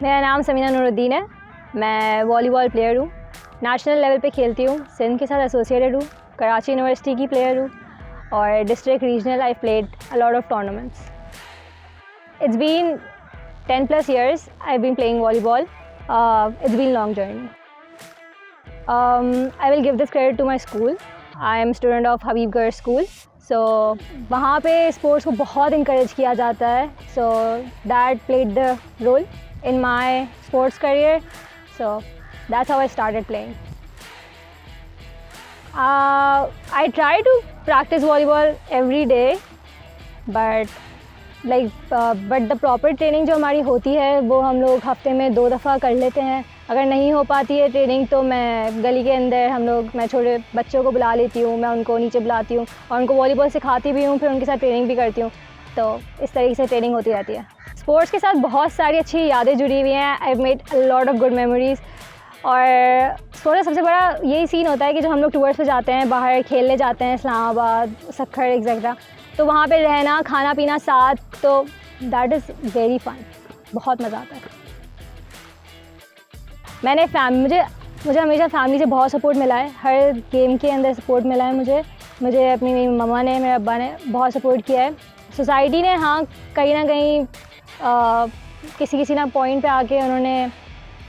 मेरा नाम समीना नूरुद्दीन है। मैं वॉलीबॉल प्लेयर हूँ। नेशनल लेवल पे खेलती हूँ। सिंध के साथ एसोसिएटेड हूँ। कराची यूनिवर्सिटी की प्लेयर हूँ और district regional I played a lot of tournaments. It's been 10 plus years I've been playing volleyball. It's been a long journey. I will give this credit to my school. I am a student of Habibgarh School. So वहाँ पे sports को बहुत encourage किया जाता है. So that played the role in my sports career. So that's how I started playing. I try to practice volleyball every day, but the proper training जो हमारी होती है वो हम लोग हफ्ते में 2 दफ़ा कर लेते हैं। अगर नहीं हो पाती है ट्रेनिंग तो मैं गली के अंदर मैं छोटे बच्चों को बुला लेती हूँ, मैं उनको नीचे बुलाती हूँ और उनको वॉलीबॉल सिखाती भी हूँ, फिर उनके साथ ट्रेनिंग भी करती हूँ। तो इस तरीके से ट्रेनिंग होती रहती है। स्पोर्ट्स के साथ बहुत सारी अच्छी यादें जुड़ी हुई हैं। I have made a lot of good memories. और स्पोर्ट्स का सबसे बड़ा यही सीन होता है कि जब हम लोग टूर्स पे जाते हैं, बाहर खेलने जाते हैं, इस्लामाबाद, सक्खर एक्सेट्रा, तो वहाँ पे रहना, खाना पीना साथ, तो दैट इज़ वेरी फन। बहुत मज़ा आता है। मुझे हमेशा फैमिली से बहुत सपोर्ट मिला है। हर गेम के अंदर सपोर्ट मिला है मुझे अपनी मेरी मम्मा ने, मेरे अब्बा ने बहुत सपोर्ट किया है। सोसाइटी ने हाँ कहीं ना कहीं किसी ना पॉइंट पे आके उन्होंने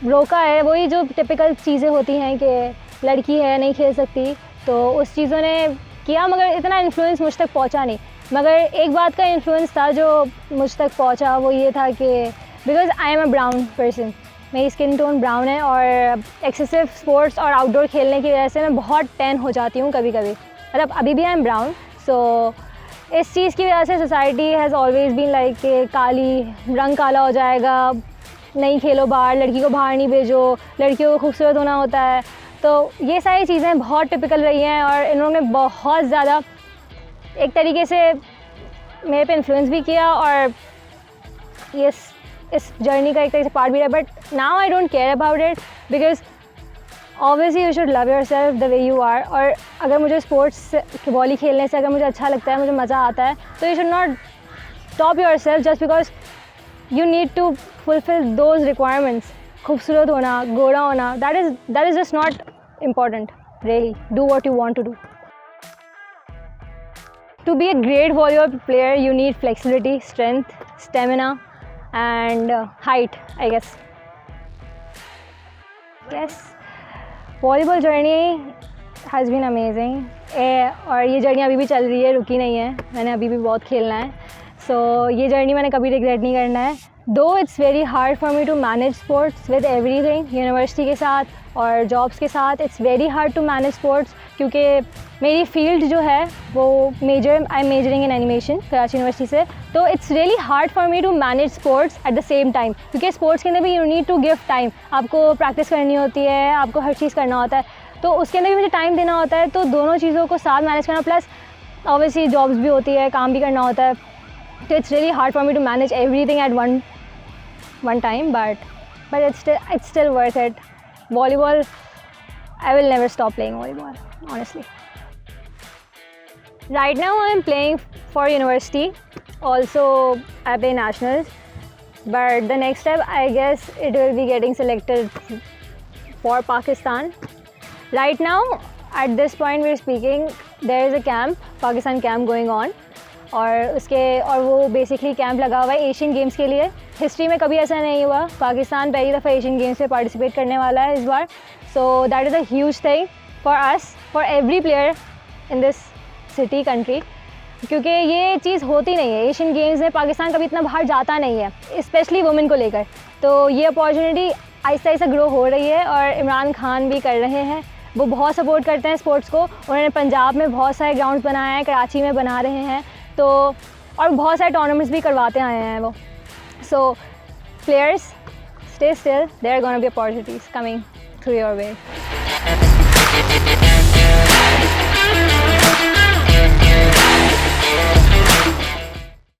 रोका है। वही जो टिपिकल चीज़ें होती हैं कि लड़की है नहीं खेल सकती, तो उस चीज़ों ने किया, मगर इतना इन्फ्लुएंस मुझ तक पहुंचा नहीं। मगर एक बात का इन्फ्लुएंस था जो मुझ तक पहुंचा, वो ये था कि because I am a brown person, मेरी स्किन टोन ब्राउन है और एक्सेसिव स्पोर्ट्स और आउटडोर खेलने की वजह से मैं बहुत टैन हो जाती हूँ कभी कभी। मतलब अभी भी आई एम ब्राउन। सो इस चीज़ की वजह से society has always been like कि रंग काला हो जाएगा, नहीं खेलो बाहर, लड़की को बाहर नहीं भेजो, लड़कियों को खूबसूरत होना होता है। तो ये सारी चीज़ें बहुत टिपिकल रही हैं और इन्होंने बहुत ज़्यादा एक तरीके से मेरे पे इन्फ्लुएंस भी किया और इस जर्नी का एक तरीके से पार्ट भी रहा। But now I don't care about it because obviously you should love yourself the way you are. और अगर मुझे स्पोर्ट्स वॉली खेलने से अगर मुझे अच्छा लगता है, मुझे मज़ा आता है, तो you should not stop yourself just because you need to fulfill those requirements. खूबसूरत होना, गोरा होना, that is just not important really. Do what you want to do. To be a great volleyball player you need flexibility, strength, stamina and height, I guess. Yes, volleyball journey has been amazing. और ये journey अभी भी चल रही है, रुकी नहीं है। मैंने अभी भी बहुत खेलना है। सो ये जर्नी मैंने कभी रिग्रेट नहीं करना है। Though it's very hard for me to manage sports with everything, university के साथ और जॉब्स के साथ it's very hard to manage sports, क्योंकि मेरी फील्ड जो है वो I am majoring in animation Karachi university से। तो it's really hard for me to manage sports at the same time, क्योंकि स्पोर्ट्स के अंदर भी you need to give time. आपको प्रैक्टिस करनी होती है, आपको हर चीज़ करना होता है, तो उसके अंदर भी मुझे टाइम देना होता है। तो दोनों चीज़ों को साथ मैनेज करना, प्लस ऑब्वियसली जॉब्स भी होती है, काम भी करना होता है। So it's really hard for me to manage everything at one time, but it's still worth it. Volleyball, I will never stop playing volleyball, honestly. Right now I'm playing for university. Also I play nationals, but the next step I guess it will be getting selected for Pakistan. Right now at this point we're speaking, there is a camp, Pakistan camp going on. और वो basically camp लगा हुआ है Asian games के लिए। History में कभी ऐसा नहीं हुआ, पाकिस्तान पहली दफ़ा एशियन गेम्स में पार्टिसिपेट करने वाला है इस बार। So that is a huge thing for us, for every player in this city country, क्योंकि ये चीज़ होती नहीं है। एशियन गेम्स में पाकिस्तान कभी इतना बाहर जाता नहीं है, स्पेशली वुमेन को लेकर। तो ये अपॉर्चुनिटी आहिस्ता आहिस्ता ग्रो हो रही है और इमरान खान भी कर रहे हैं। वो बहुत सपोर्ट करते हैं स्पोर्ट्स को। उन्होंने पंजाब में बहुत सारे ग्राउंड्स बनाए हैं, कराची में बना रहे हैं, तो और बहुत सारे टूर्नामेंट्स भी करवाते आए हैं वो। So players stay still, there are gonna be opportunities coming through your way.